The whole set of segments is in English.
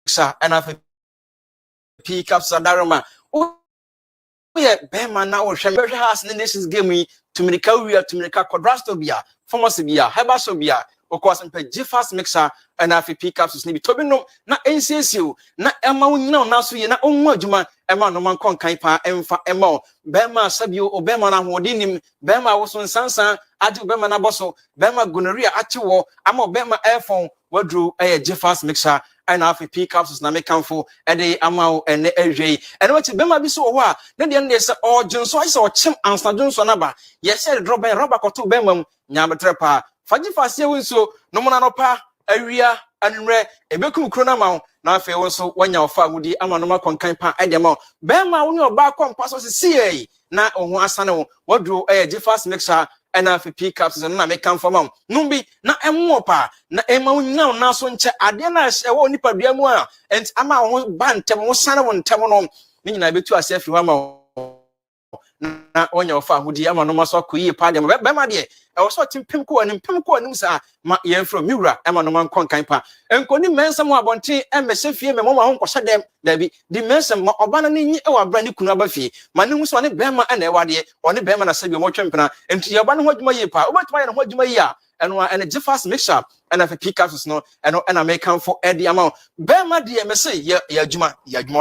mixer and have a pick up Sadarama. Oh, yeah, Bema now, Shamber has in this game me to make a quadrastobia, Formosobia, Hebasobia, of course, and Jiffas mixer and have a pick up to Snippy Tobino, not NCSU, not Emma, no, now so you're not on Mojuma, Emma no man con Kaipa, Emfa Emo, Bema Sabio, Obema na Wodinim, Bema was on Sansa, Adu Bema Naboso, Bema Gonorrhea Atuo, Amo Bema Airphone, what drew a Jiffas mixer. And half a pick ups na make for a day amount and AJ. And what Bema be so wa, then the end is all Jones, so I saw Chim and San Jones on Abba. Yes, said drop and rubber or two Bemum, Yamatrepa. Fajifa say so, no monanopa, area and rare, a Bekum Cronamount. Now, if you also when your father would the Amanoma con Campa Adamo. Bema on your back on passes CA. Now on one son, what drew a Jiffas mixer. And if you pick up and make come from mom. Numbi, na emopa, na emo now so nche adena se wo nipa bia mu a and ama ho ban tem wo sana won tem no ni nyina betu ase afi wa na onya ofa hudi ama no maso koyi pa dem be ma de e wo so timpem ko anim sa ma yen from miwura ama no man kon kan pa enkoni mensam abonten e mehye fie me mama ho nkosha dem da bi di mensam ma obana ni nyi e wa bra ni kunu aba fie ma ne hu so ne be ma ana e wade one be ma na sabi mo twempena enti ye ba ne ho adwuma yi pa obetuma ye ne ho adwuma yi a and Jiffas mixture and if a pick up no and I make come for Eddie amount. Bema dear Messi, ya Juma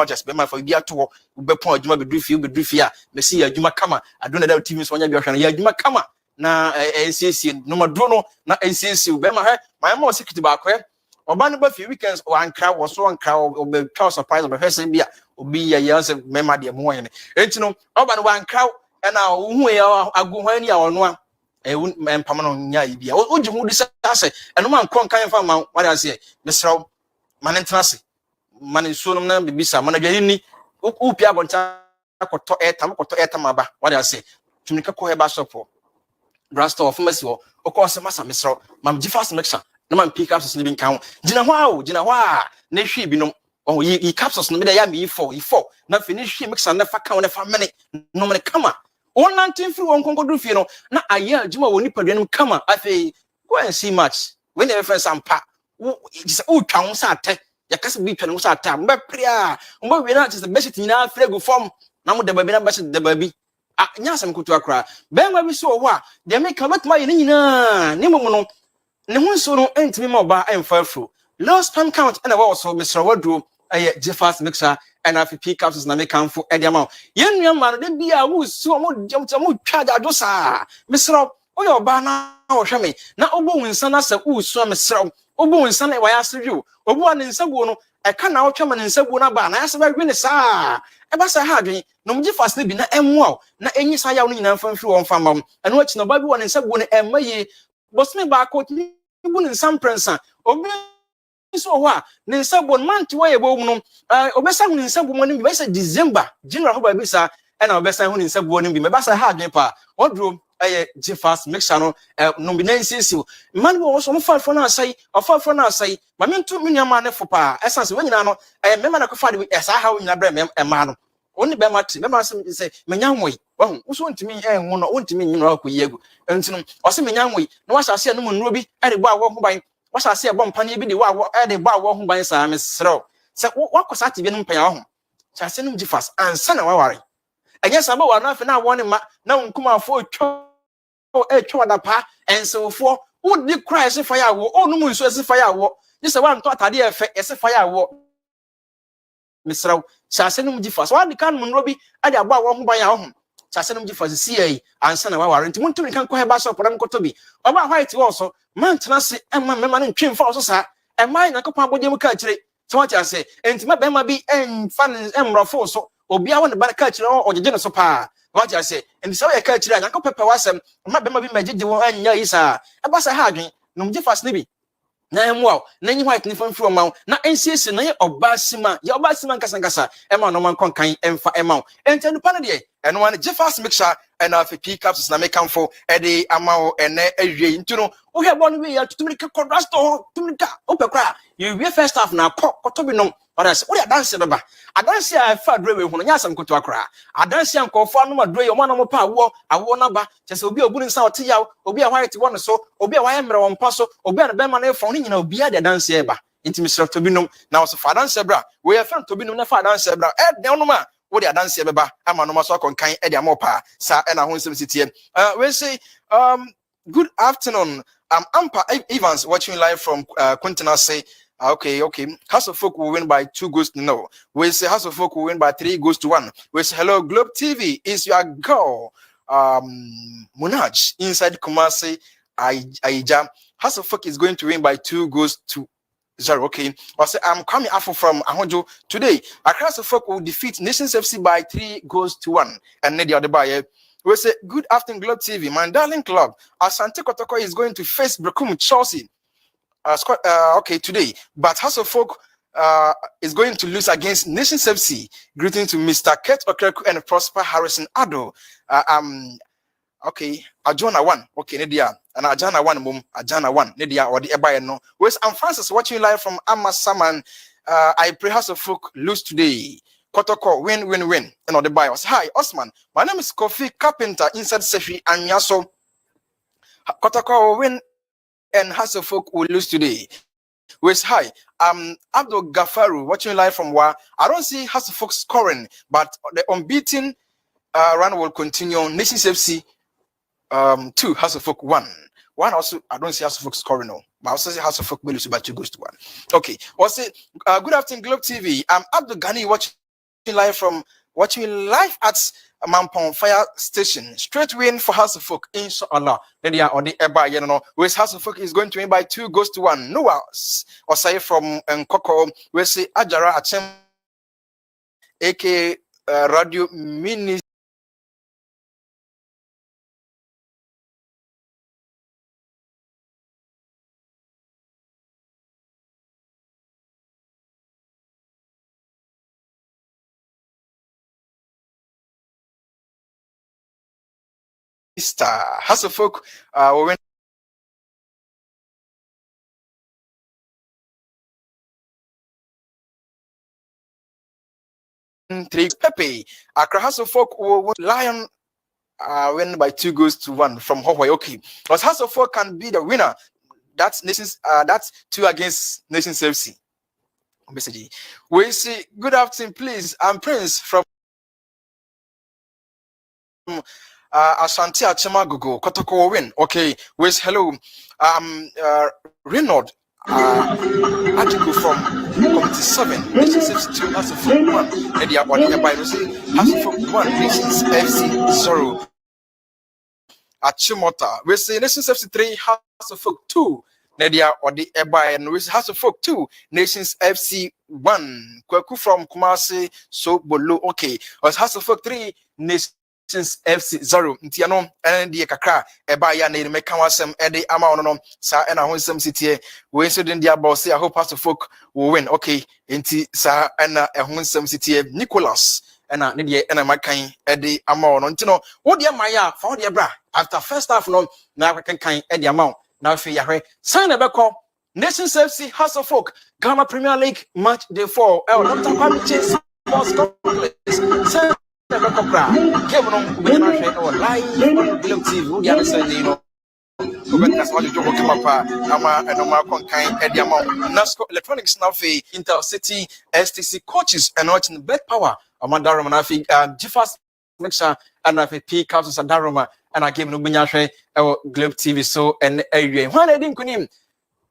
just Bema for Dia to be point Juma be brief you be brief ya Messi ya Juma Kama. I don't know that teams when you ya Juma Kama na NCC no madrono na NCC Bema my more secret back where or ban a few weekends or one crowd was one crowd or be surprise of a person be a years of Mema dear morning. And you know, about one crowd and now who are going on one. Pamano nya ibia oji hu disa ase eno man kon kan fa man what I say mesraw manentrase manensuo na bibisa manadwani ni upia bonta akoto etam aba what I say tumika ko heba shop brasta of pharmacy o ko se masa mesraw mam Jiffas mixer na man pick up so bin kan gina ho a na hwe binom oh yi capsules no me da ya me e4 na finish mixer na fa kan na fa mene no me kama 119 free one konkodu fie no na aya juma woni paduanum kama afei go and see match when the friends ampa just twa sa ate yakase bi twa no sa ate mba pria mba we na just best nyina fregu form na mo da babi na best da babi nya asem kutu akra ben ma bi so wo a de make come ma ye nyina ne mo no ne ho so no entimi ma oba emfa fru low spam count and we so Mr. Wadro Jiffas mixer and if pick ups na make come for ediamount yen nua de bia wo so mo twa ado sa Mr. Oyo ba na wo hwe me na obo wonsa na sa wo so Mr. obo wonsa na wa ya seju obo an nsabu no e ka na wo twa man nsabu na ba na ya se ba hwe ne sa e ba sa ha adwen no Jiffas ne bi na enwo na enyi sa ya wo nyina mfa mfi wo mfa mam eno achi no ba bi wo ne nsabu ne emaye bosme ba ko ti bu ne nsamprensa obi so wa ne nsabon manti wa ye bo mu no obesa hu ne nsabon mu ne bi say December general ho ba bi sa e na obesa hu ne nsabon ne bi me ba sa ha adwen pa odro Jiffas mixer no no bi na nsisi man wo so mo fa fo na asai ofafo na asai ma me ntu me nyama ne fo pa essence we nyina no me ma na ko fa de esa ha wo nyina bre me ma no oni be ma ti be ma say me nyanwoi wo so ntimi enwo no wontimi nyina akoyi egu ntino o se me nyanwoi na wa sase no mu nro bi e de bo awo ho ban wa sase bom panye bi de wa e de bo awo ho ban sa me srew se wa kosa ti bi no mpan ho sase no Jiffas ansa na wa ware anya sa ba wa na afi na wo ne ma na nkuma afo twa da pa ensefo wo di Christ fire wo onu mu nso ese fire wo ni se wa nto atade efe ese fire wo misraw sase no Jiffas wa di kan mu nro bi ade abo awo ho ban ya ho sase no Jiffas CA ansa na wa ware nti wonto kan ko heba so podam koto bi oba white wo so man tena se emma mema ne ntwemfa so sa emma na kopa abodie mu ka kire so what I say enti ma be ma bi emfa emrofo so obi a wo ne ba ka kire o jeje ne so pa what I say enti so ye ka kire anya ko pepe wasem ma be ma bi majeje wo anya isa e ba sa ha adwen no Jiffas ne bi na emwa na nyi white ne famfiri o ma na NCC na ye obasima ye obasima nkasa ema no man konkan emfa ema enti no pa ne de eno wan Jiffas mixer and if pick ups na make come for ede amao ene awie ntuno wo he bo no we ya tutumika kodrasto tumika opekra ye we first half na koto bi no odas wo ya dance do ba adanse a fa dre we hu no nya asam koto akra adanse ankofo anu ma dre yo ma no pa awo na ba chese obi obu nsa ote ya obi a white one so obi a wa emre won pa so obi a be ma na efon ni nyina obi a de dance e ba into Mr. Tobinum. Now, so Fadan Sebra, we have found Tobinum, Fadan Sebra, Delnoma, what the Adan Sebeba, Amanoma Sokon, kind Edia Mopa, Sa and a Honsum City. We say, good afternoon. Ampa Evans watching live from Quintina say, okay. House of Folk will win by 2 goals to 0. We say House of Folk will win by 3 goals to 1. We say hello, Globe TV is your girl. Munaj inside Kumasi Aija. House of Folk is going to win by 2 goals to 0. Okay. I say I'm coming out from Ahonjo today. House of Folk will defeat Nations FC by 3 goals to 1. And Nadia Odebaye. We say good afternoon, Globe TV. My darling club, Asante Kotoko is going to face Brekum Chelsea. Okay, today. But House of Folk is going to lose against Nations FC. Greeting to Mr. Kurt Okerku and Prosper Harrison Ado. Okay, Ajana 1. Okay, Nidia. And Ajana 1 mum. Ajana 1. Nidia or the Ebaye no. Where's I'm Francis watching live from Amasaman. I pray House of Folk lose today. Kotoko win. And on the bios. Hi, Osman. My name is Kofi Carpenter inside Sefi and Yaso. Kotoko win and House of Folk will lose today. Where's hi? Abdul Gafaru watching live from Wa. I don't see House of Folk scoring, but the unbeaten run will continue. Nations FC 2, House of Folk 1. One also, I don't see House of Folk scoring no. But I also see House of Folk will lose by 2 goals to 1. Okay. Also, good afternoon, Globe TV. I'm Abdul Ghani watching live at Mampong Fire Station. Straight win for House of Folk, inshallah. Then they are on the Eba, you know. Where's House of Folk is going to win by 2 goals to 1. Noah Osai from Nkoko. We say Ajara Achem, aka Radio Minister. House of Folk will win. Pepe Accra House of Folk will win. Lion win by 2 goals to 1 from Hawaii. Okay, because House of Folk can be the winner. That's Nations. That's 2 against Nations FC. Basically, we see. Good afternoon, please. I'm Prince from Ashanti Achemagogo. Kotoko will win. Okay, with hello. Renaud article from Committee 7. Nations FC 2, House of Folk 1. And the Abadi Bible say House of Folk 1, Nations FC 0. Achimota. We say Nations FC 3, House of Folk 2. Nadia or the Eba and we House of Folk 2, Nations FC 1. Kweku from Kumasi, so Bolo. Okay, was House of Folk 3, Nations FC 0. Ntiano and the Kakra Eba ya ne meka wasem ede ama ono sa na honsem sitie we so den dia boss I hope House of Folk will win. Okay, nti sa na honsem sitie Nicholas na ne de na makan ede ama ono ntino wo de maya fa wo de bra after first half no na kan ede ama now if you are sign a beko Nations FC House of Folk Ghana Premier League match day 4 Dr. Kwame Chase Sports Complex sign a beko bra game no we na share our live on Globe TV we understand you know that's what you do come up ama normal conkan ediama Nasco Electronics now for Intercity STC coaches and watching Bet Power Amanda Romanafi Jifas mixer and I P Caps and Daroma and I gave no Bunyashe Globe TV so and area. When I didn't kunim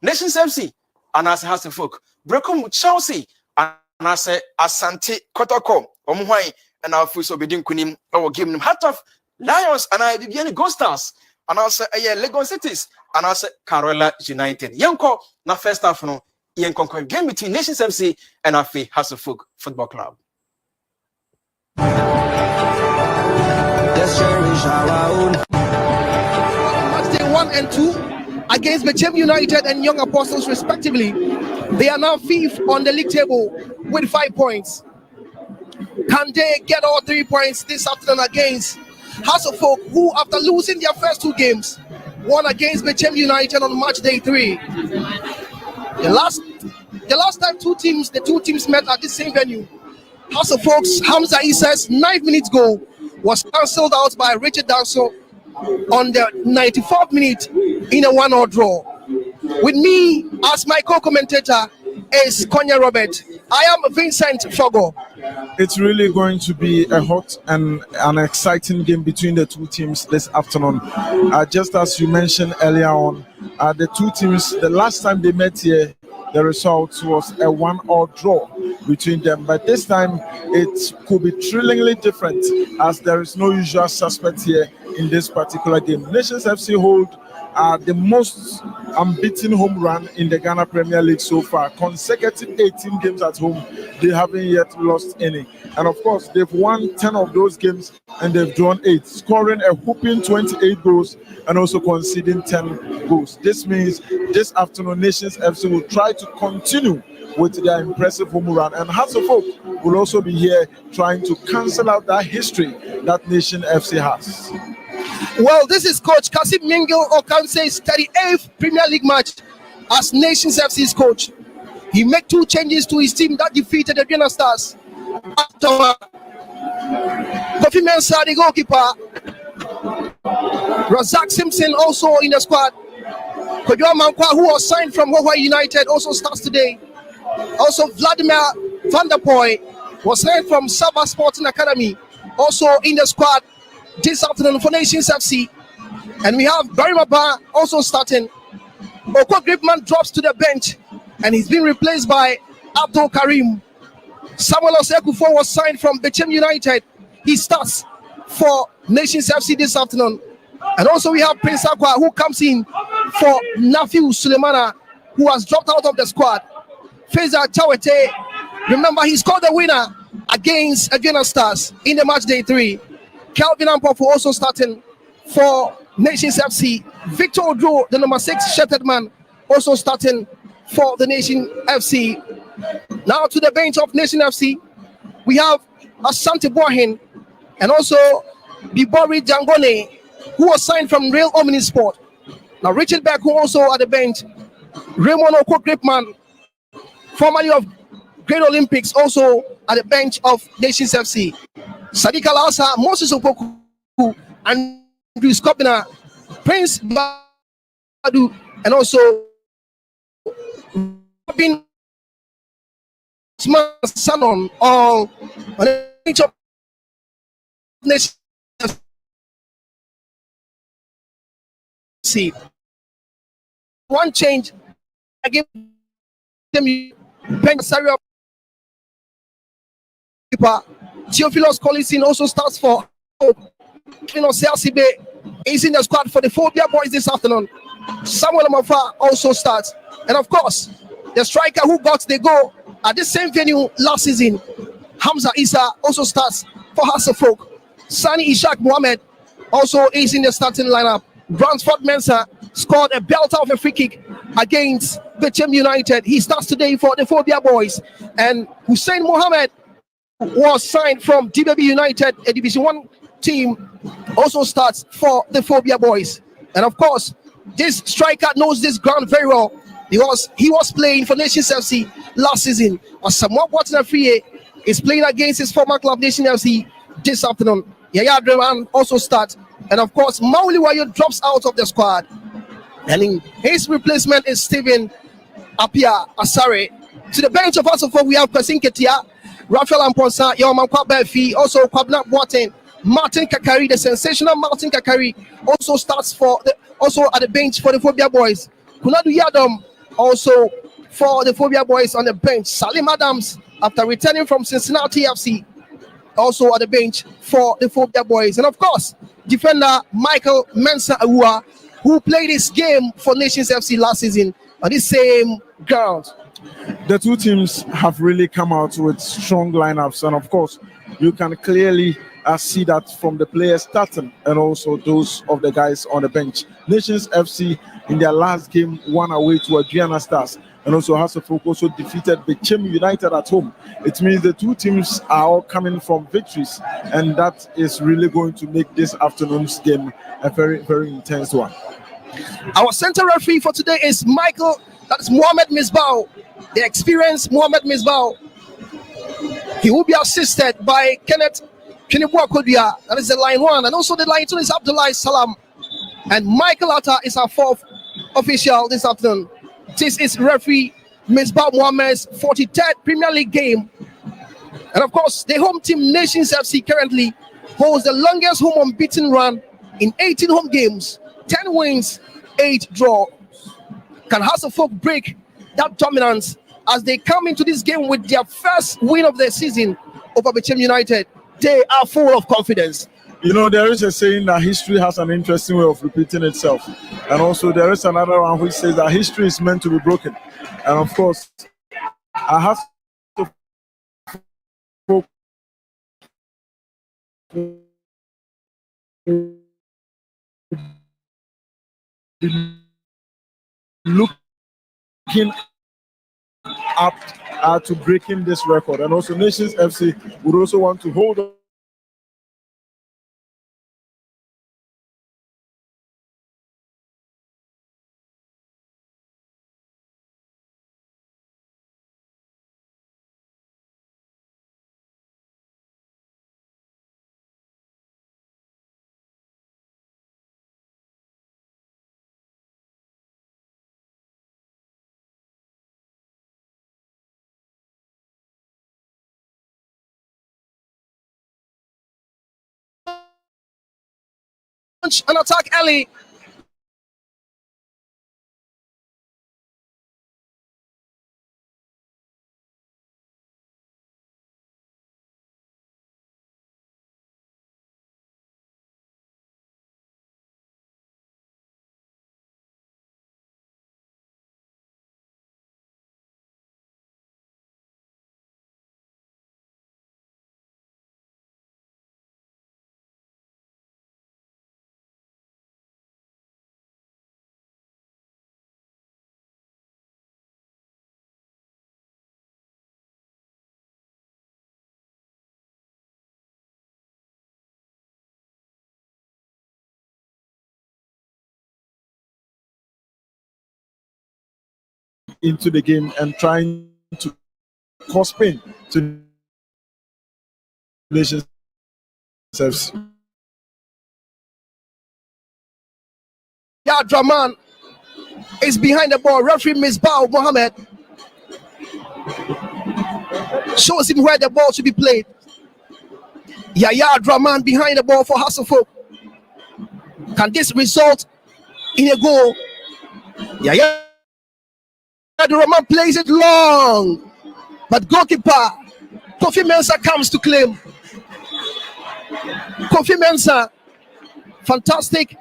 Nations FC and as House of Folk Brekum Chelsea and I say Asante Kotoko Omuhai and our Fuso Bedin Kunim I will give them Heart of Lions and I be Ghost Stars and I say Lagos Cities and I say Carola United. Yanko na first half no Yanko game between Nations FC and Afi House of Folk Football Club. Match day 1 and 2 against Bechem United and Young Apostles respectively. They are now 5th on the league table with 5 points. Can they get all 3 points this afternoon against House of Folk, who after losing their first 2 games won against Bechem United on match day 3? The last time the two teams met at the same venue, House of Folks Hamza Issa's 9th minute goal was cancelled out by Richard Danso on the 94th minute in a 1-1 draw. With me as my co-commentator is Konya Robert. I am Vincent Fogo. It's really going to be a hot and an exciting game between the two teams this afternoon. Just as you mentioned earlier on, the two teams, the last time they met here, the result was a 1-1 draw between them. But this time, it could be thrillingly different as there is no usual suspect here in this particular game. Nations FC hold the most unbeaten home run in the Ghana Premier League so far. Consecutive 18 games at home, they haven't yet lost any. And of course, they've won 10 of those games and they've drawn 8, scoring a whopping 28 goals and also conceding 10 goals. This means this afternoon, Nations FC will try to continue with their impressive home run. And Hasselhoff will also be here trying to cancel out that history that Nation FC has. Well, this is Coach Kasim Mingil Okanse's 38th Premier League match as Nations FC's coach. He made 2 changes to his team that defeated the Adriana Stars. Kofi Mensah, the goalkeeper. Razak Simpson also in the squad. Kojo Mankwa, who was signed from Hawaii United, also starts today. Also, Vladimir Van der Poel was signed from Sabah Sporting Academy, also in the squad this afternoon for Nations FC. And we have Barry Maba also starting. Oko Gripman drops to the bench and he's been replaced by Abdul Karim. Samuel Osekufo was signed from Bechem United. He starts for Nations FC this afternoon. And also we have Prince Akwa who comes in for Nafiu Sulemana, who has dropped out of the squad. Feza Chawete, remember he scored the winner against Adriana Stars in the match day 3. Calvin Ampofu also starting for Nations FC. Victor Odro, the number 6 shattered man, also starting for the Nation FC. Now to the bench of Nation FC, we have Asante Boahin and also Bibori Jangone, who was signed from Real Omnisport. Now Richard Beck, who also at the bench. Raymond Oko Gripman, formerly of Great Olympics, also at the bench of Nations FC. Sadiq Alasa, Moses Opoku, and Andrew Skopina, Prince Badu, and also Robin Sanon, all on the bench of Nations FC. One change, I give them Pensario. Theophilus Collison also starts for Sibe is in the squad for the Phobia boys this afternoon. Samuel Mafa also starts. And of course, the striker who got the goal at the same venue last season, Hamza Isa, also starts for Hasselhoff. Sani Ishak Mohamed also is in the starting lineup. Bransford Mensah scored a belter of a free kick against Bechem United. He starts today for the Phobia boys. And Hussein Mohamed was signed from DBB United, a Division 1 team, also starts for the Phobia boys. And of course, this striker knows this ground very well because he was playing for Nations FC last season. Samuel Watson-Afriye is playing against his former club, Nations FC, this afternoon. Yaya Abdurrahman also starts. And of course, Mauli Wayo drops out of the squad. And his replacement is Stephen Apia Asare. To the bench of Hasselhoff, we have Kwasin Ketia, Raphael Amponsa, Yoman Kwabefi, also Kwabna Boateng, Martin Kakari, the sensational Martin Kakari, also starts for also at the bench for the Phobia boys. Kunadu Yadom also for the Phobia boys on the bench. Salim Adams, after returning from Cincinnati FC, also at the bench for the Phobia boys. And of course, defender Michael Mensah Ahua, who played this game for Nations FC last season on this same ground. The two teams have really come out with strong lineups, and of course, you can clearly see that from the players starting and also those of the guys on the bench. Nations FC in their last game won away to Adriana Stars, and also Hasselhoff also defeated Bechem United at home. It means the two teams are all coming from victories, and that is really going to make this afternoon's game a very, very intense one. Our center referee for today is that's Mohamed Misbah, the experienced Mohamed Misbah. He will be assisted by Kenneth Chinibua Kodia, that is the line 1, and also the line 2 is Abdullah Salam. And Michael Atta is our 4th official this afternoon. This is referee Misbah Mohammed's 43rd Premier League game. And of course, the home team Nations FC currently holds the longest home unbeaten run in 18 home games, 10 wins, 8 draws. Can Hasselhoff break that dominance as they come into this game with their first win of the season over Bechem United? They are full of confidence. You know, there is a saying that history has an interesting way of repeating itself. And also there is another one which says that history is meant to be broken. And of course, I have to looking up to breaking this record. And also Nations FC would also want to hold on An attack early. into the game and trying to cause pain to Nations FC. Yeah, Draman is behind the ball. Referee Misbah Mohammed shows him where the ball should be played. Yaya Draman behind the ball for Hasselhoff. Can this result in a goal? Yaya Draman plays it long, but goalkeeper Kofi Mensah comes to claim. Kofi Mensah, fantastic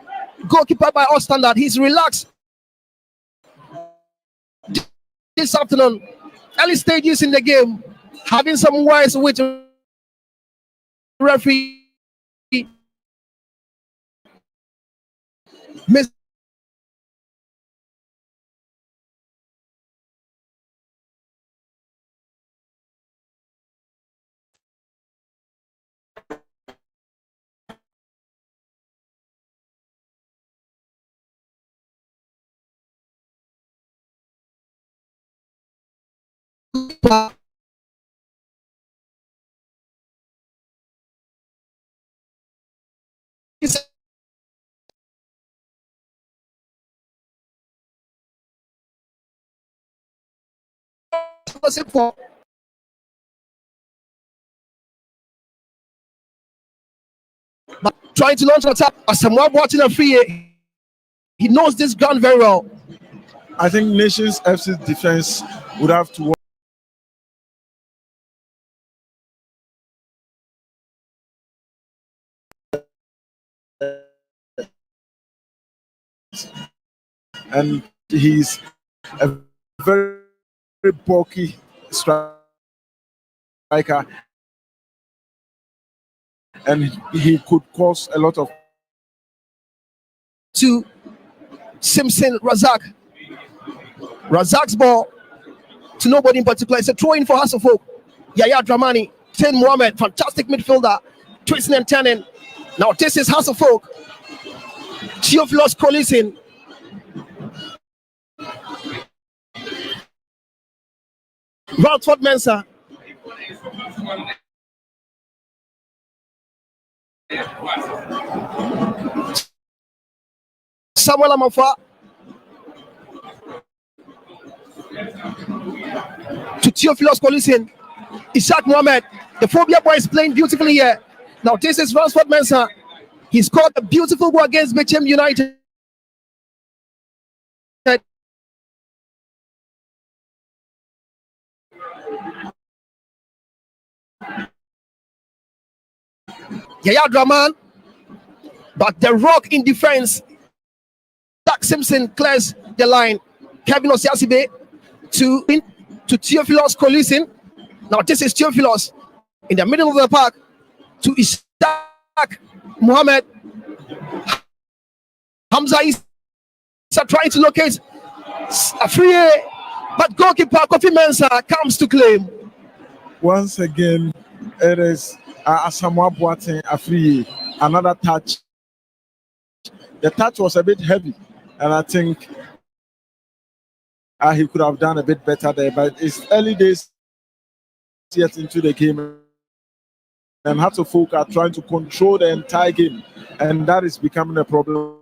goalkeeper by all standard. He's relaxed this afternoon. Early stages in the game, having some words with referee Miss trying to launch an attack. Asamoah watching a free. He knows this ground very well. I think Nations FC's defense would have to work. And he's a very bulky striker, and he could cause a lot of. To Simpson Razak. Razak's ball to nobody in particular. It's a throw in for Hasselhoff. Yaya Dramani, Tin Mohammed, fantastic midfielder, twisting and turning. Now this is Hasselhoff. Theophilus Collison. Radford Mensah. Samuel Amafa. to Theophilus Kolisin. Ishaq Mohammed, the Phobia boy, is playing beautifully here. Now this is Ransford Mensah. He scored a beautiful goal against Bechem United. Yaya Draman, but the Rock in defense. Doug Simpson clears the line. Kevin Osiasibe to Theophilus Kolisin. Now this is Theophilus in the middle of the park to Ishaq Mohammed. Hamza is trying to locate a free, but goalkeeper Kofi Mensah comes to claim. Once again, it is Asamoah Boateng Afriyie, another touch. The touch was a bit heavy, and I think he could have done a bit better there, but it's early days yet into the game, and have to focus trying to control the entire game, and that is becoming a problem.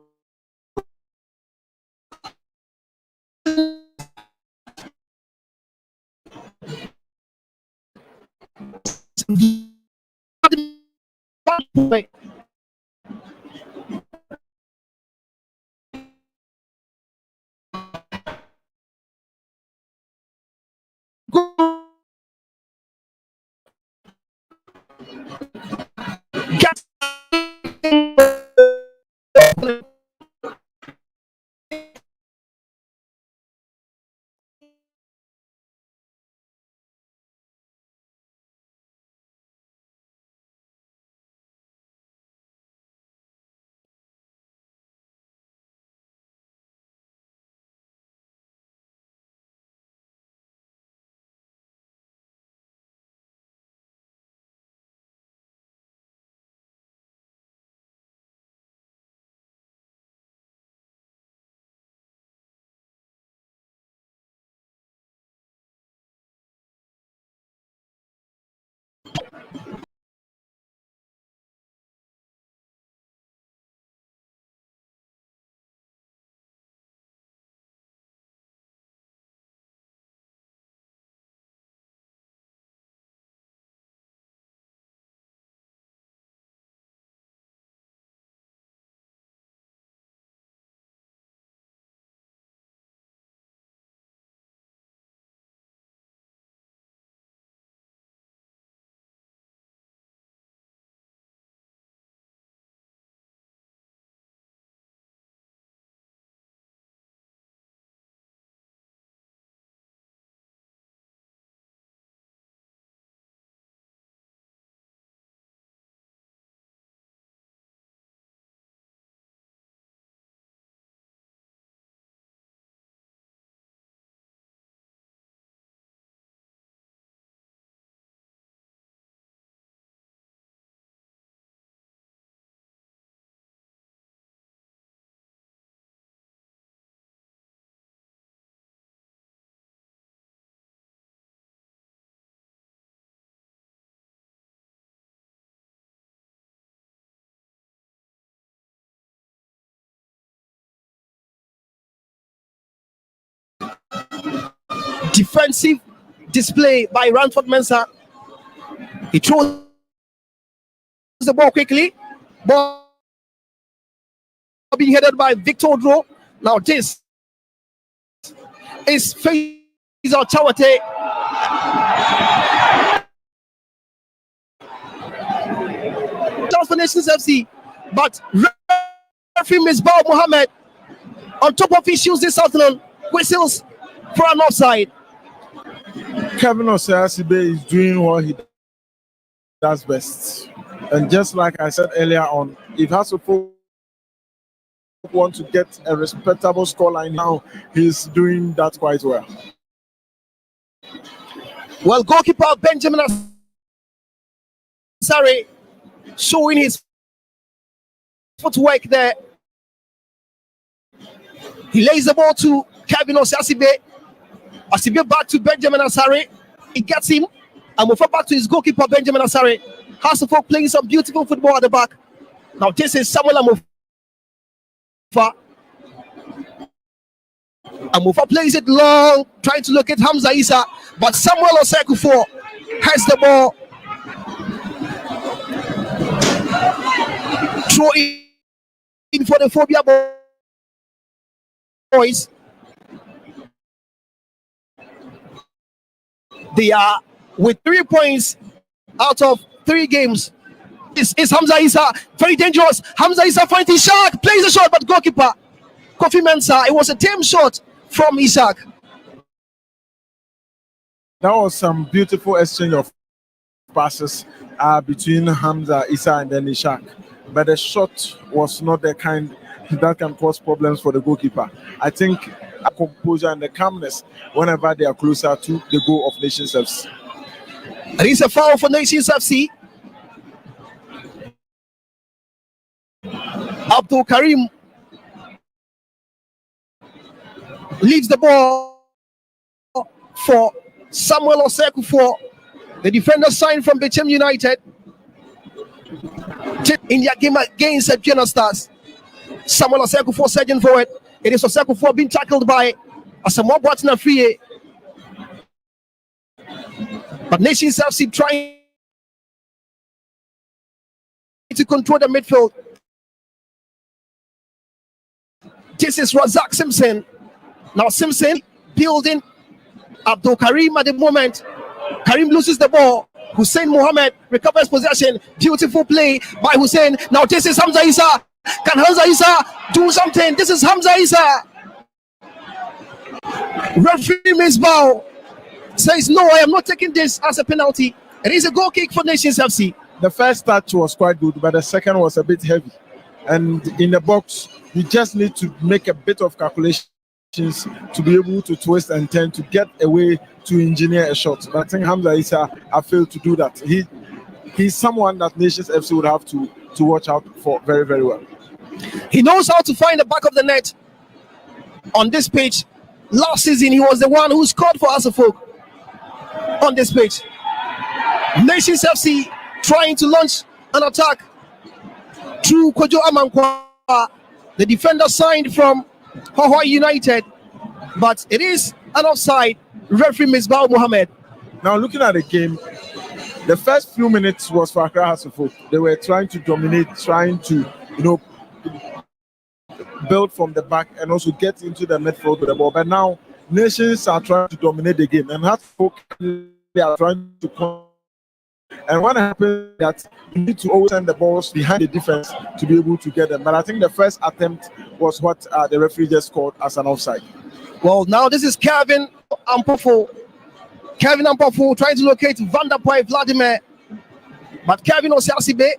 Defensive display by Ransford Mensah. He throws the ball quickly. Ball being headed by Victor Odro. Now this is Faisal Chawate. For Nations FC, but referee Misbah Mohammed on top of issues this afternoon whistles for an offside. Kevin Osiasibe is doing what he does best, and just like I said earlier on, if Hasselhoff want to get a respectable scoreline now, he's doing that quite well. Well, goalkeeper Benjamin Asare showing his footwork there. He lays the ball to Kevin Osiasibe. Asibe back to Benjamin Asare. He gets him and move back to his goalkeeper Benjamin Asare. Hasselhoff playing some beautiful football at the back. Now this is Samuel Amofa. Amufa plays it long, trying to locate Hamza Isa, but Samuel Osei-Kuffour has the ball. Throw in for the Phobia boys. They are with 3 points out of 3 games. This is Hamza Isa, very dangerous. Hamza Isa finds Ishaq, plays the shot, but goalkeeper Kofi Mensah. It was a tame shot from Ishaq. That was some beautiful exchange of passes between Hamza Isa and then Ishaq, but the shot was not the kind that can cause problems for the goalkeeper. I think a composure and the calmness whenever they are closer to the goal of Nations FC. It is a foul for Nations FC. Abdul Karim leaves the ball for Samuel Osei-Kuffour. The defender signed from Bechem United in their game against Vienna Stars. Samuel Osei-Kuffour surging forward. It is Osei-Kuffour being tackled by Asamoah Boateng-Afriyie. But Nations FC trying to control the midfield. This is Razak Simpson. Now Simpson building Abdul Karim at the moment. Karim loses the ball. Hussein Mohammed recovers possession. Beautiful play by Hussein. Now this is Hamza Isa. Can Hamza Isa do something? This is Hamza Isa. Referee Misbah says, no, I am not taking this as a penalty. It is a goal kick for Nations FC. The first touch was quite good, but the second was a bit heavy. And in the box, you just need to make a bit of calculations to be able to twist and turn to get away to engineer a shot. But I think Hamza Isa have failed to do that. He's someone that Nations FC would have to watch out for very, very well. He knows how to find the back of the net. On this page, last season, he was the one who scored for Asafok. On this page, Nations FC trying to launch an attack through Kojo Amankwa, the defender signed from Hawaii United, but it is an offside. Referee Misbah Mohammed. Now looking at the game, the first few minutes was for Accra Asafok. They were trying to dominate, trying to build from the back and also get into the midfield with the ball. But now Nations are trying to dominate the game, and Asafok, they are trying to. And what happens that you need to always send the balls behind the defense to be able to get them. But I think the first attempt was what the referee just called as an offside. Well, now this is Kevin Ampofo. Kevin Ampofo trying to locate Van der Poel Vladimir. But Kevin Osiasibe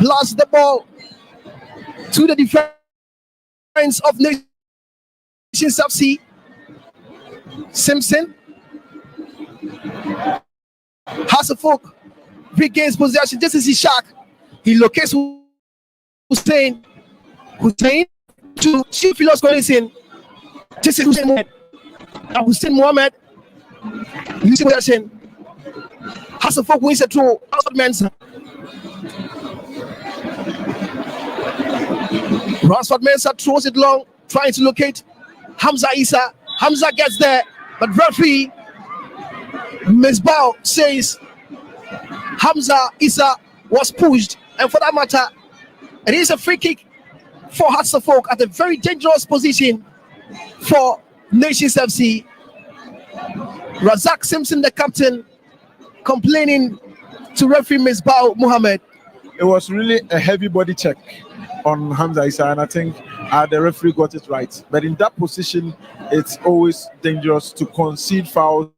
blasts the ball to the defense of Nations FC. Simpson. Asafok regains possession. This is Ishaq. He locates Hussein. Hussein to Chifilos Collison. This is Hussein Mohammed. Now Hussein Mohammed losing possession. Asafok wins a throw. Rashford Mensah. Rashford Mensah throws it long, trying to locate Hamza Isa. Hamza gets there, but referee Misbah says Hamza Isa was pushed, and for that matter, it is a free kick for Asafok at a very dangerous position for Nations FC. Razak Simpson, the captain, complaining to referee Misbah Mohammed. It was really a heavy body check on Hamza Isa, and I think the referee got it right. But in that position, it's always dangerous to concede fouls,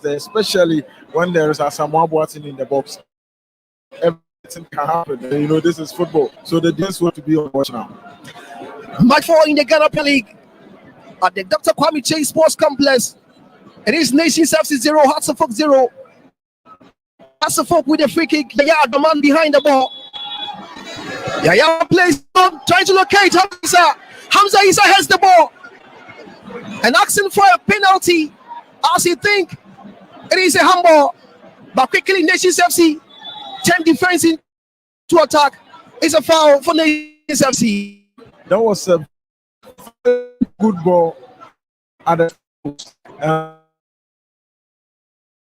especially when there is a Asamoah Boateng in the box. Everything can happen. This is football. So the defense will to be on watch now. Match 4 in the Ghana Premier League at the Dr. Kwame Chase Sports Complex. It is Nations FC 0, Asafok 0. Asafok with a free kick. Yaya, the man behind the ball. Yaya plays on, trying to locate Hamza. Hamza Isa has the ball and asking for a penalty as he think it is a handball. But quickly Nations FC turn defense into attack. It's a foul for Nations FC. That was a good ball at the post.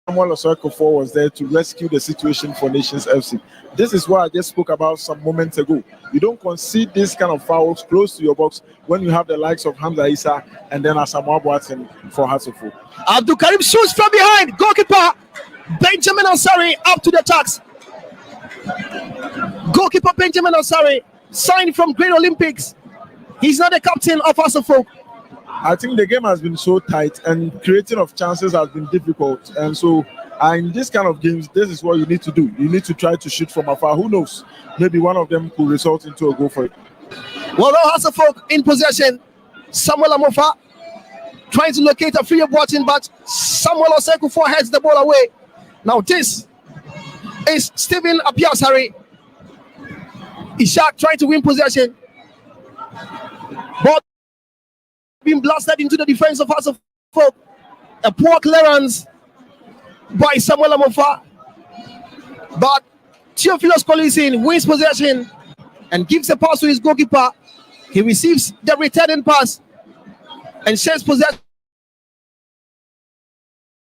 Samuel Osako was there to rescue the situation for Nations FC. This is what I just spoke about some moments ago. You don't concede this kind of fouls close to your box when you have the likes of Hamza Issa and then Asamoah Boateng for Hasselhoff. Abdul Karim shoots from behind. Goalkeeper Benjamin Ansari up to the tax. Goalkeeper Benjamin Ansari, signed from Great Olympics. He's not the captain of Hasselhoff. I think the game has been so tight and creating of chances has been difficult. And so in this kind of games, this is what you need to do. You need to try to shoot from afar. Who knows? Maybe one of them could result into a goal for it. Well, now Hasselhoff in possession. Samuel Amofa trying to locate a free button, but Samuel Oseko heads the ball away. Now this is Stephen Abiasari. Ishak trying to win possession. But being blasted into the defense of Hasselhoff. A poor clearance by Samuel Amofa. But Theophilus Collison wins possession and gives a pass to his goalkeeper. He receives the returning pass and shares possession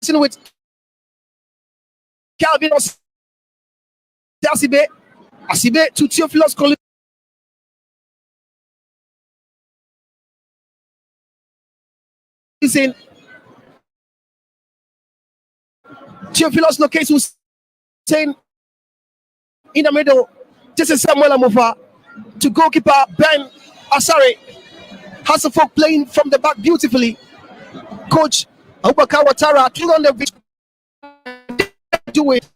with Calvin Asibe. Asibe to Theophilus Collison. Theophilus locates Hussein in the middle. This is Samuel Amofa to goalkeeper Ben Asare. Hasselhoff playing from the back beautifully. Coach Abubakar Ouattara took on the pitch. Do it.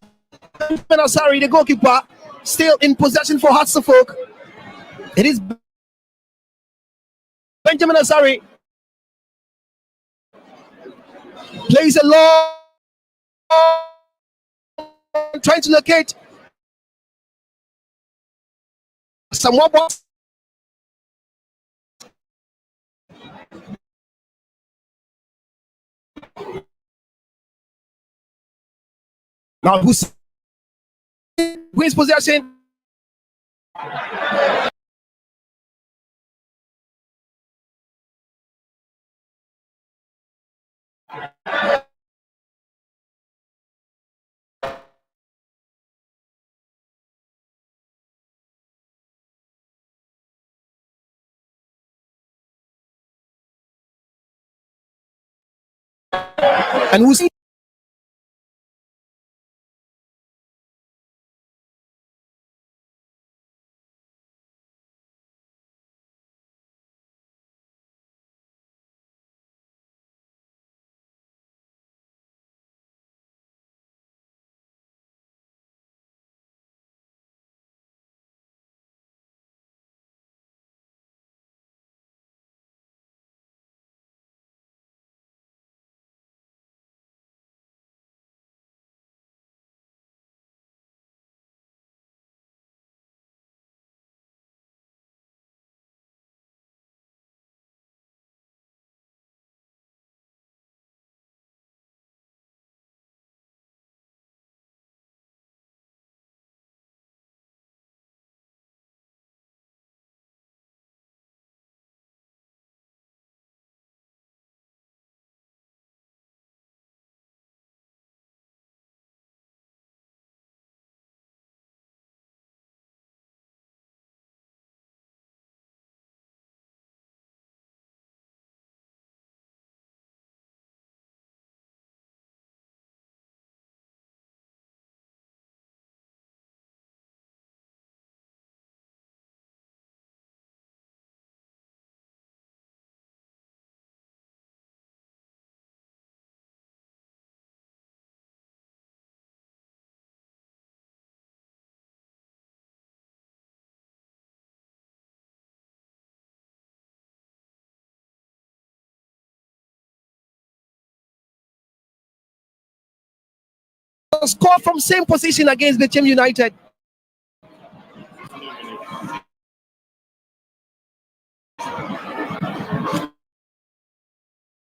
Ben Asare, the goalkeeper, still in possession for Hasselhoff. It is Benjamin Asare. Plays a long, trying to locate Samuel Boateng. Now who's wins possession? And who's score from same position against the Team United?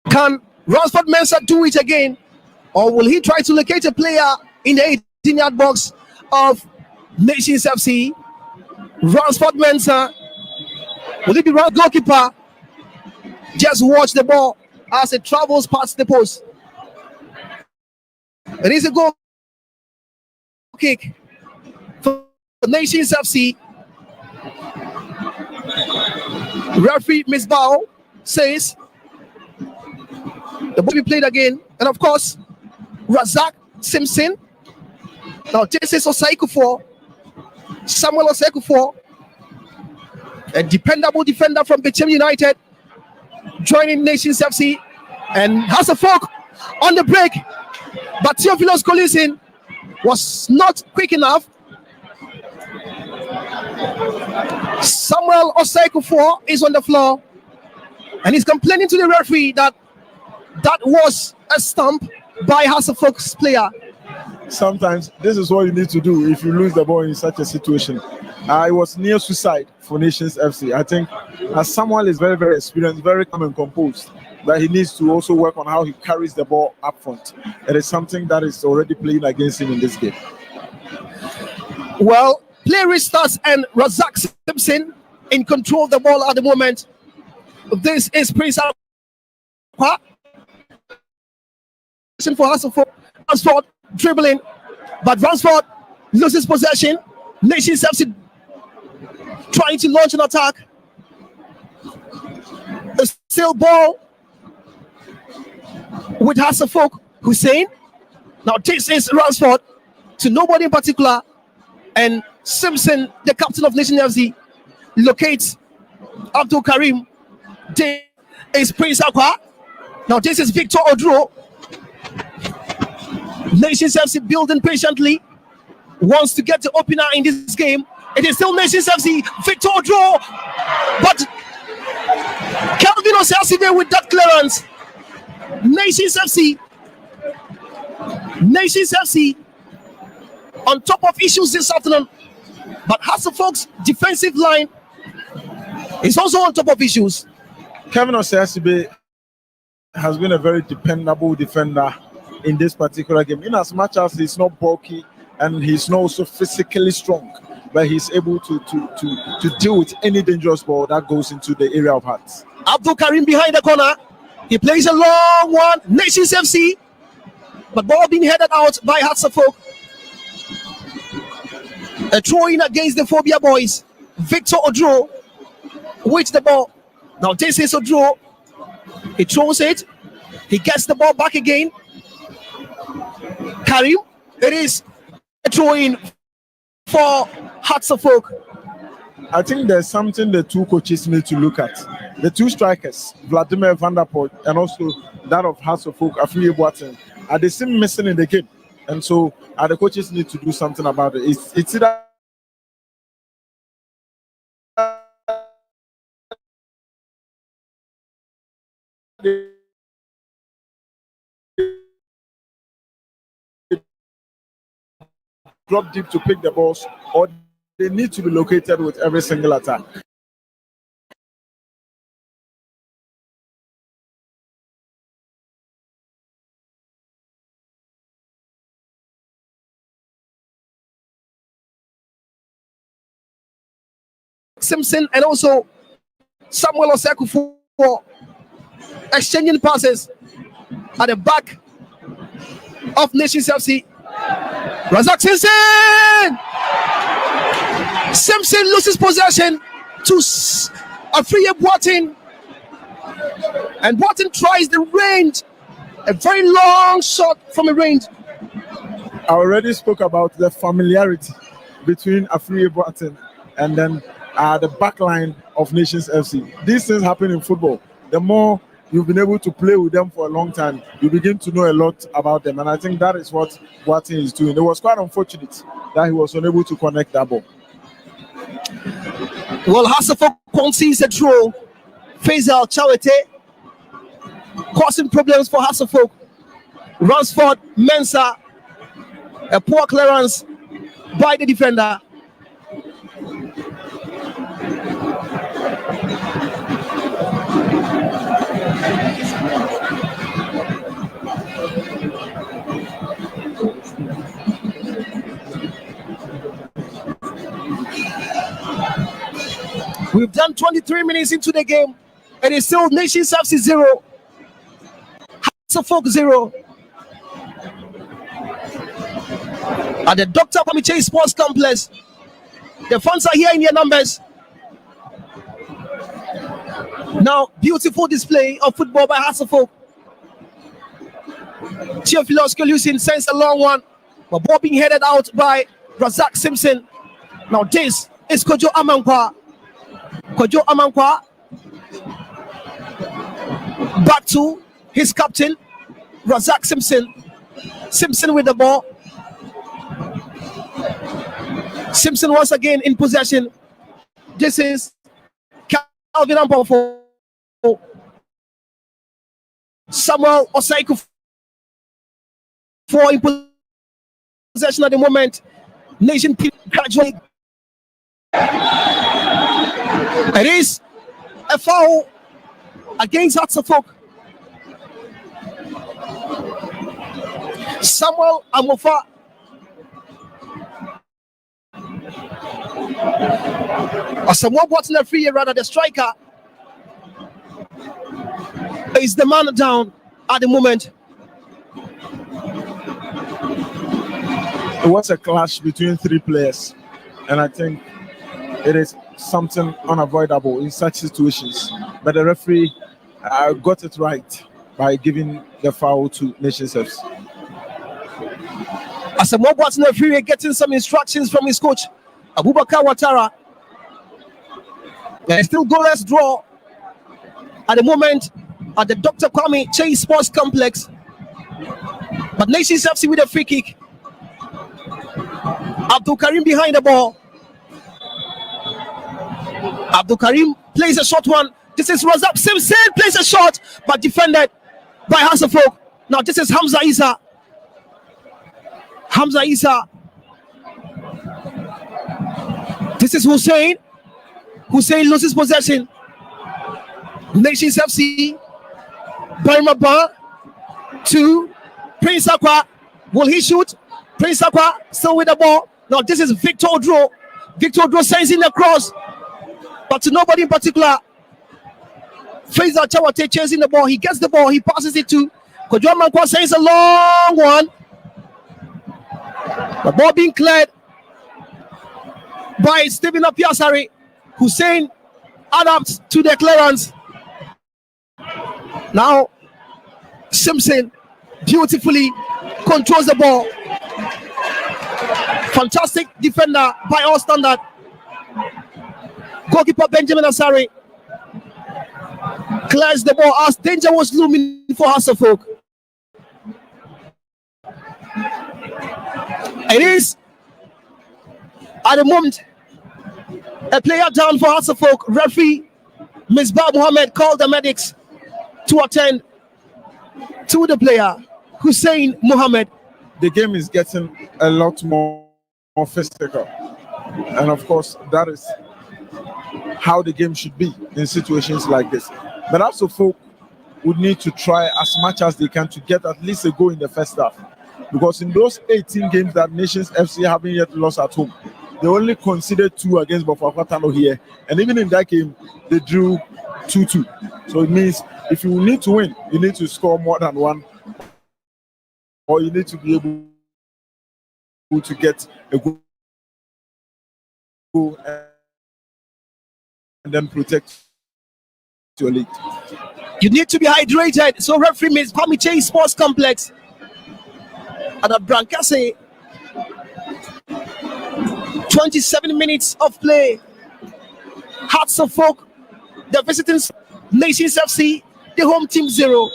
Can Ransford Mensah do it again, or will he try to locate a player in the 18-yard box of Nations FC? Ransford Mensah, will it be wrong goalkeeper? Just watch the ball as it travels past the post. It is a goal kick for Nations FC. Referee Misbao says the ball will be played again, and of course, Razak Simpson. Now this is Osei-Kuffour, Samuel Osei-Kuffour, a dependable defender from Bechem United, joining Nations FC, and Hasselfolk on the break, but Theophilus Collison was not quick enough. Samuel Osei-Kuffour is on the floor, and he's complaining to the referee that that was a stump by Hasselfolk's player. Sometimes this is what you need to do if you lose the ball in such a situation. It was near suicide for Nations FC. I think Samuel is very, very experienced, very calm and composed, but he needs to also work on how he carries the ball up front. It is something that is already playing against him in this game. Well, play restarts and Razak Simpson in control of the ball at the moment. This is Prince Akwa. For Hasselfolk. Ransford dribbling, but Ransford loses possession. Nations FC trying to launch an attack. A still ball with Hasselfolk. Hussein. Now this is Ransford to nobody in particular, and Simpson, the captain of Nations FC, locates Abdul Karim. This is Prince Akwa. Now this is Victor Oduro. Nations FC building patiently, wants to get the opener in this game. It is still Nations FC, Victor Oduro, but Kelvin Osei-Kuffour with that clearance. Nations FC on top of issues this afternoon, but Hasselfolk's defensive line is also on top of issues. Kevin Osei-Kuffour has been a very dependable defender in this particular game, in as much as he's not bulky and he's not also physically strong, but he's able to deal with any dangerous ball that goes into the area of hearts. Abdul Karim behind the corner, he plays a long one. Nations FC, but ball being headed out by Hasselfolk. A throw in against the Phobia boys. Victor Oduro with the ball. Now this is Oduro. He throws it. He gets the ball back again. Karim, it is a throw in for Hasselfolk. I think there's something the two coaches need to look at. The two strikers, Vladimir van der Poel and also that of Hasselfolk, Afriye Boateng, are they still missing in the game? And so the coaches need to do something about it. It's either drop deep to pick the balls, or they need to be located with every single attack. Simpson and also Samuel Osei-Kuffour exchanging passes at the back of Nations FC. Razak Simpson! Simpson loses possession to Afriye Boateng, and Boateng tries the range, a very long shot from a range. I already spoke about the familiarity between Afriye Boateng and then the back line of Nations FC. These things happen in football. The more you've been able to play with them for a long time, you begin to know a lot about them. And I think that is what Boateng is doing. It was quite unfortunate that he was unable to connect that ball. Well, Hasselfolk concedes a throw. Faisal Chawete causing problems for Hasselfolk. Ransford Mensah, a poor clearance by the defender. We've done 23 minutes into the game. It is still Nations FC 0, Hearts of Oak 0. At the Dr. Kwame Sports Complex, the fans are here in their numbers. Now, beautiful display of football by Hearts of Oak. Theophilus Kolusin sends a long one, but ball being headed out by Razak Simpson. Now this is Kojo Amankwa. Kojo Amankwa back to his captain, Razak Simpson. Simpson with the ball. Simpson once again in possession. This is Calvin Ampofo. Samuel Osaiku for in possession at the moment. Nation gradually. It is a foul against Hearts of Oak. Samuel Amofa. Samuel Watson free, rather the striker is the man down at the moment. It was a clash between three players, and I think it is something unavoidable in such situations. But the referee got it right by giving the foul to Nations FC. Samuel Watson free, getting some instructions from his coach, Abubakar Ouattara. There is still goalless draw at the moment at the Dr. Kwame Chase Sports Complex. But Nations FC with a free kick. Abdul Karim behind the ball. Abdul Karim plays a short one. This is Razak Simpson, plays a shot, but defended by Hearts of Oak. Now this is Hamza Isa. Hamza Isa. This is Hussein. Hussein loses possession. Nations FC. Barimaba to Prince Aqua. Will he shoot? Prince Aqua still with the ball. Now this is Victor Odro. Victor Odro sends in the cross, but to nobody in particular. Faisal Chawate chasing the ball. He gets the ball. He passes it to Kojo Amankwa. Sends a long one. The ball being cleared by Stephen Apiasari. Hussein adapts to the clearance. Now Simpson beautifully controls the ball. Fantastic defender by all standard. Goalkeeper Benjamin Asari clears the ball as danger was looming for Hearts of Oak. It is at the moment a player down for Hearts of Oak. Referee Misbah Mohammed called the medics to attend to the player Hussein Mohammed. The game is getting a lot more physical, and of course that is how the game should be in situations like this. But Hearts of Oak would need to try as much as they can to get at least a goal in the first half, because in those 18 games that Nations FC haven't yet lost at home, they only conceded 2 against Bafokatano here, and even in that game they drew 2-2. So it means if you need to win, you need to score more than 1, or you need to be able to get a goal and then protect your lead. You need to be hydrated. So referee Miss Kwame Chase Sports Complex at the Brancase. 27 minutes of play. Hearts of Oak, the visiting Nations FC, the home team 0.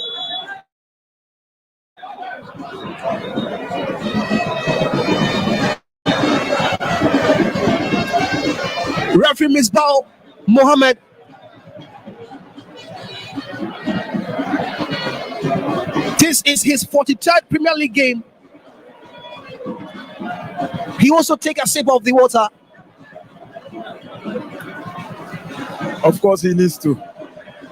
Referee Misbah Mohammed. This is his 43rd Premier League game. He also take a sip of the water. Of course he needs to.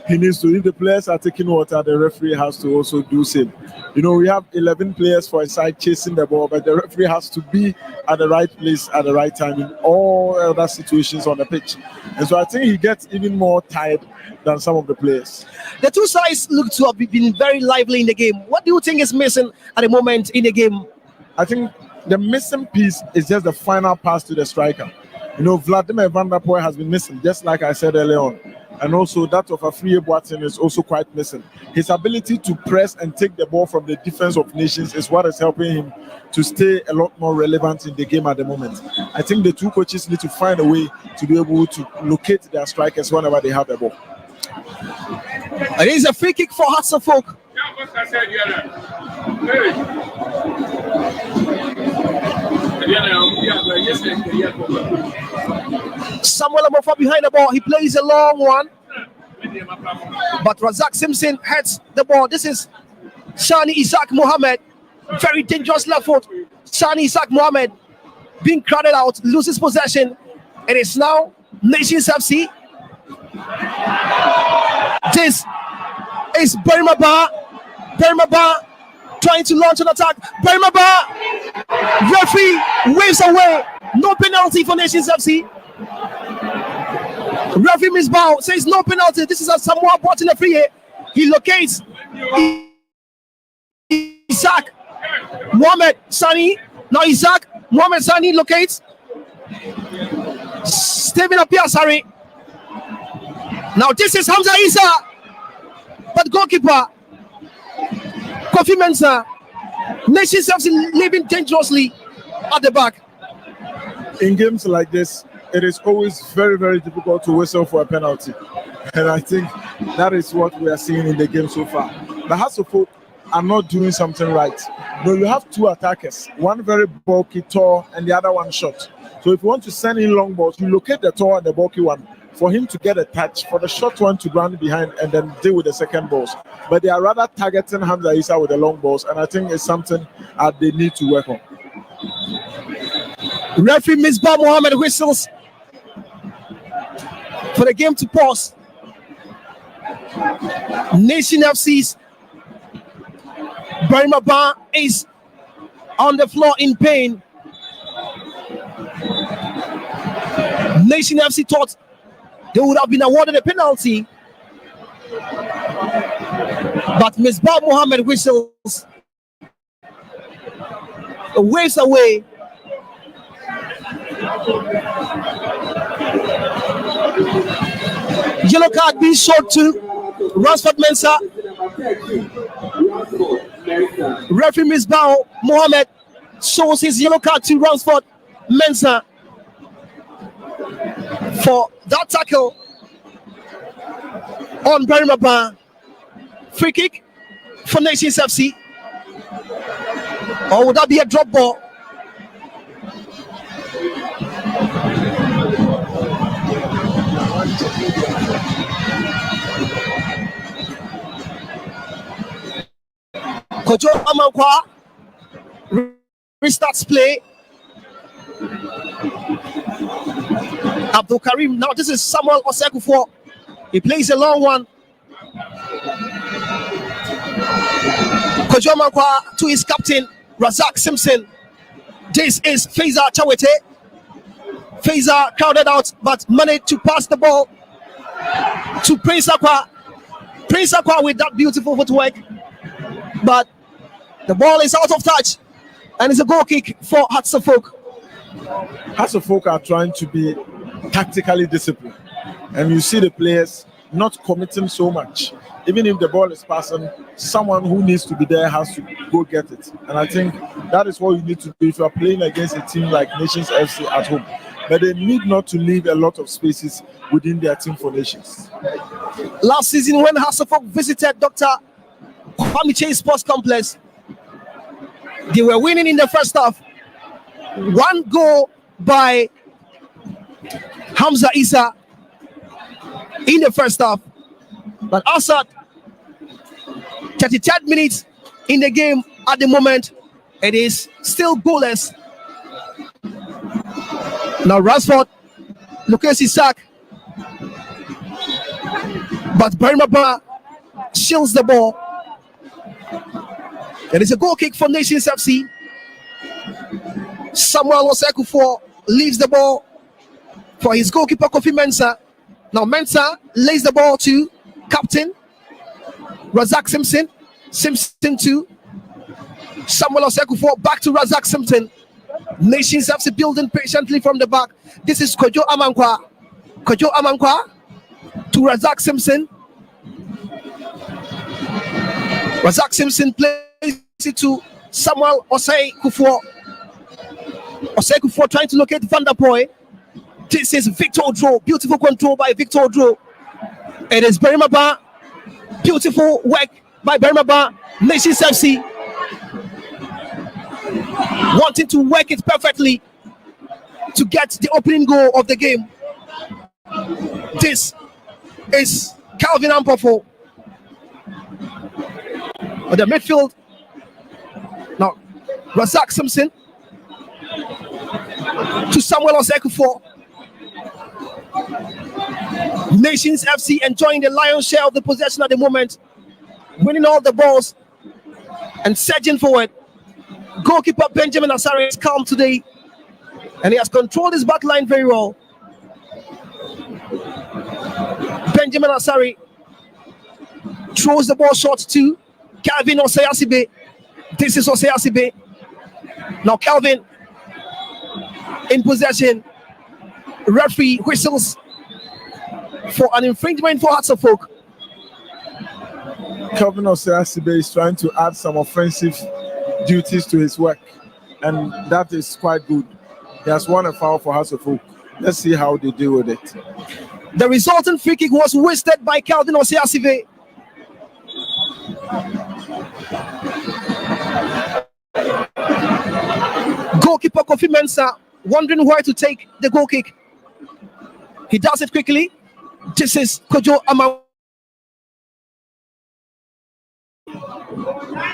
he needs to. If the players are taking water, the referee has to also do same. You know, we have 11 players for a side chasing the ball, but the referee has to be at the right place at the right time in all other situations on the pitch. And so I think he gets even more tired than some of the players. The two sides look to have been very lively in the game. What do you think is missing at the moment in the game? I think the missing piece is just the final pass to the striker. You know, Vladimir Van der Poel has been missing, just like I said earlier on. And also that of Afriyie Boateng is also quite missing. His ability to press and take the ball from the defense of nations is what is helping him to stay a lot more relevant in the game at the moment. I think the two coaches need to find a way to be able to locate their strikers whenever they have the ball. It is a free kick for Hearts of Oak. Samuel Amofa behind the ball. He plays a long one, but Razak Simpson heads the ball. This is Shani Isaac Mohammed. Very dangerous left foot. Shani Isaac Mohammed being crowded out, loses possession. It is now Nations FC. This is Berimaba. Berimaba trying to launch an attack. Berimaba. Referee waves away. No penalty for Nations FC. Referee Misbah says no penalty. This is a Samoa brought in a free hit. He locates Isaac Mohamed Sani. Now Isaac Mohamed Sani locates Stephen Apiasari. Now this is Hamza Isa, but goalkeeper Kofi Mensah. Nations FC living dangerously at the back. In games like this, it is always very, very difficult to whistle for a penalty. And I think that is what we are seeing in the game so far. The Hearts of Oak are not doing something right. No, you have two attackers, one very bulky, tall, and the other one short. So if you want to send in long balls, you locate the tall and the bulky one for him to get a touch, for the short one to run behind and then deal with the second balls. But they are rather targeting Hamza Isa with the long balls, and I think it's something they need to work on. Referee Misbah Mohammed whistles for the game to pause. Nation FC's Berimaba is on the floor in pain. Nation FC thought they would have been awarded a penalty, but Misbah Mohammed whistles, waves away. Yellow card being showed to Ransford Mensah. Referee Misbah Mohammed shows his yellow card to Ransford Mensah for that tackle on Berimaba. Free kick for Nations FC. Or would that be a drop ball? Kojo Amankwa restarts play. Abdul Karim. Now this is Samuel Osekufor. He plays a long one. Kojo Amankwa to his captain Razak Simpson. This is Faiza Chawete. Faiza crowded out but managed to pass the ball to Prince Akwa. Prince Akwa with that beautiful footwork, but the ball is out of touch and it's a goal kick for Hearts of Oak. Hearts of Oak are trying to be tactically disciplined, and you see the players not committing so much. Even if the ball is passing, someone who needs to be there has to go get it. And I think that is what you need to do if you are playing against a team like Nations FC at home. But they need not to leave a lot of spaces within their team formations. Last season, when Hearts of Oak visited Dr. Kwame Chase Sports Complex, they were winning in the first half. One goal by Hamza Isa in the first half. But Assad, 33rd minutes in the game at the moment, it is still goalless. Now Ransford, Lucas Isaac. but Barimaba shields the ball. It is a goal kick for Nations FC. Samuel Osei-Kuffour leaves the ball for his goalkeeper Kofi Mensah. Now Mensah lays the ball to captain Razak Simpson. Simpson to Samuel Osei-Kuffour, back to Razak Simpson. Nations FC building patiently from the back. This is Kojo Amankwa. Kojo Amankwa to Razak Simpson. Razak Simpson plays it to Samuel Osei-Kuffour. Osei-Kuffour trying to locate Van der Poel. This is Victor Odro. Beautiful control by Victor Odro. It is Barimaba. Beautiful work by Barimaba. Nations FC wanting to work it perfectly to get the opening goal of the game. This is Calvin Ampofo on the midfield. Now Razak Simpson to Samuel Osei-Kuffour. Nations FC enjoying the lion's share of the possession at the moment, winning all the balls and surging forward. Goalkeeper Benjamin Asare is calm today, and he has controlled his back line very well. Benjamin Asare throws the ball short to Calvin Osei-Asibe. This is Osei-Asibe. Now Calvin in possession. Referee whistles for an infringement for Hearts of Oak. Calvin Osei-Asibe is trying to add some offensive duties to his work, and that is quite good. He has won a foul for Hearts of Oak. Let's see how they deal with it. The resultant free kick was wasted by Calvin Osei-Asibe. Goalkeeper Kofi Mensah wondering where to take the goal kick. He does it quickly. This is Kojo Amankwa.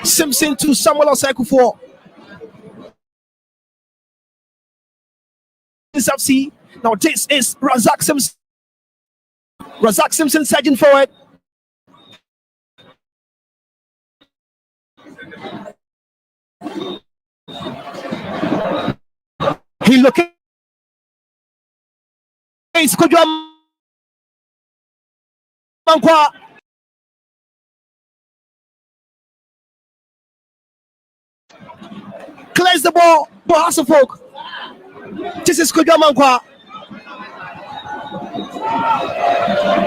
Simpson to Samuel Osei-Kuffour. Now this is Razak Simpson. Razak Simpson surging forward. He locates Kojo Amankwa. Clears the ball for Hearts of Oak. This is Kojo Amankwa.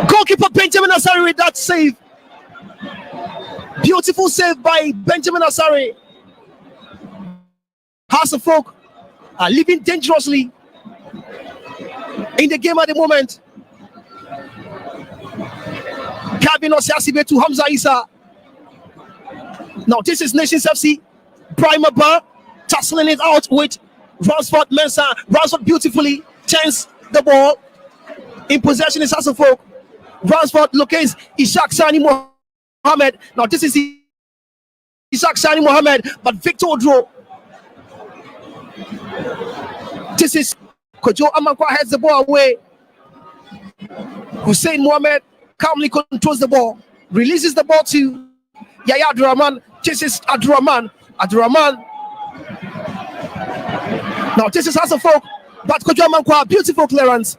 Goalkeeper Benjamin Asare with that save. Beautiful save by Benjamin Asare. Hearts of Oak are living dangerously in the game at the moment. Calvin Osei-Asibe to Hamza Issa. Now this is Nations FC. Barimaba tussling it out with Ransford Mensah. Ransford beautifully turns the ball. In possession is Hearts of Oak. Ransford locates Ishaq Sani Mohammed. Now this is Ishaq Sani Mohammed, but Victor Odro. This is Kojo Amankwa heads the ball away. Hussein Mohammed calmly controls the ball, releases the ball to Yaya Abdurrahman. This is Abdurrahman. Now this is Hearts of Oak, but Kojo Amankwa, beautiful clearance.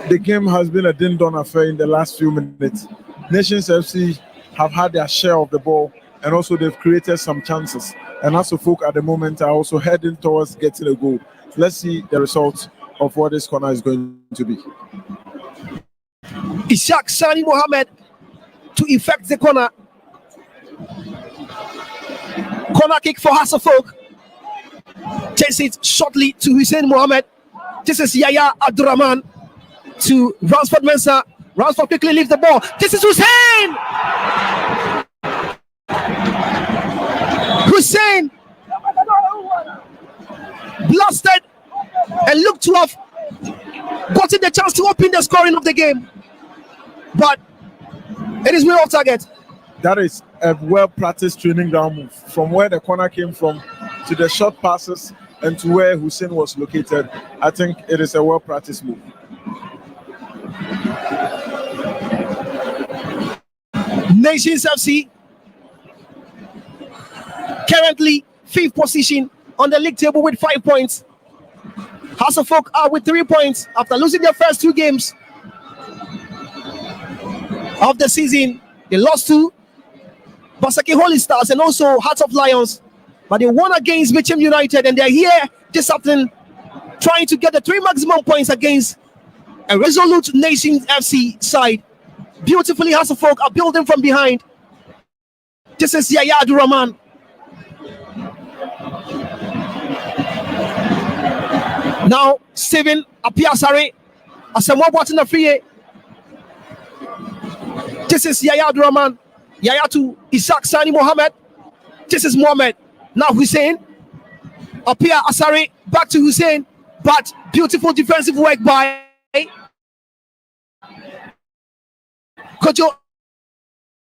The game has been a din-don affair in the last few minutes. Nations FC have had their share of the ball, and also they've created some chances. And Hearts of Oak at the moment are also heading towards getting a goal. Let's see the results of what this corner is going to be. Ishaq Sani Mohammed to effect the corner. Corner kick for Hearts of Oak. Takes it shortly to Hussein Mohammed. This is Yaya Abdurrahman to Ransford Mensah. Ransford quickly leaves the ball. This is Hussein! Hussein blasted and looked to have gotten the chance to open the scoring of the game, but it is way off target. That is a well-practiced training ground move. From where the corner came from to the short passes and to where Hussein was located, I think it is a well-practiced move. Nations FC currently 5th position on the league table with 5 points. House of Folk are with 3 points after losing their first 2 games of the season. They lost to Basaki Holy Stars and also Hearts of Lions, but they won against Mitcham United, and they're here this afternoon trying to get the 3 maximum points against a resolute Nations FC side. Beautifully, House of Folk are building from behind. This is Yaya Abdurrahman. Now, Steven Apiasare, Asamoah Boateng Afriyie. This is Yaya Abdurrahman. Yaya to Isaac Sani Mohammed. This is Mohammed. Now Hussein. Apia Asare back to Hussein. But beautiful defensive work by Kojo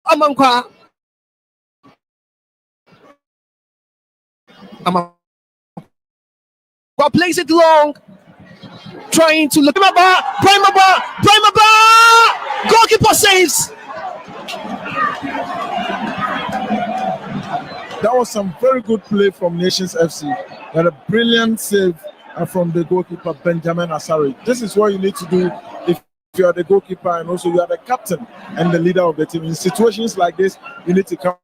Amankwa. Amankwa plays it long. Trying to look. Primaba. Goalkeeper saves. That was some very good play from Nations FC. And a brilliant save from the goalkeeper, Benjamin Asare. This is what you need to do if you are the goalkeeper and also you are the captain and the leader of the team. In situations like this, you need to come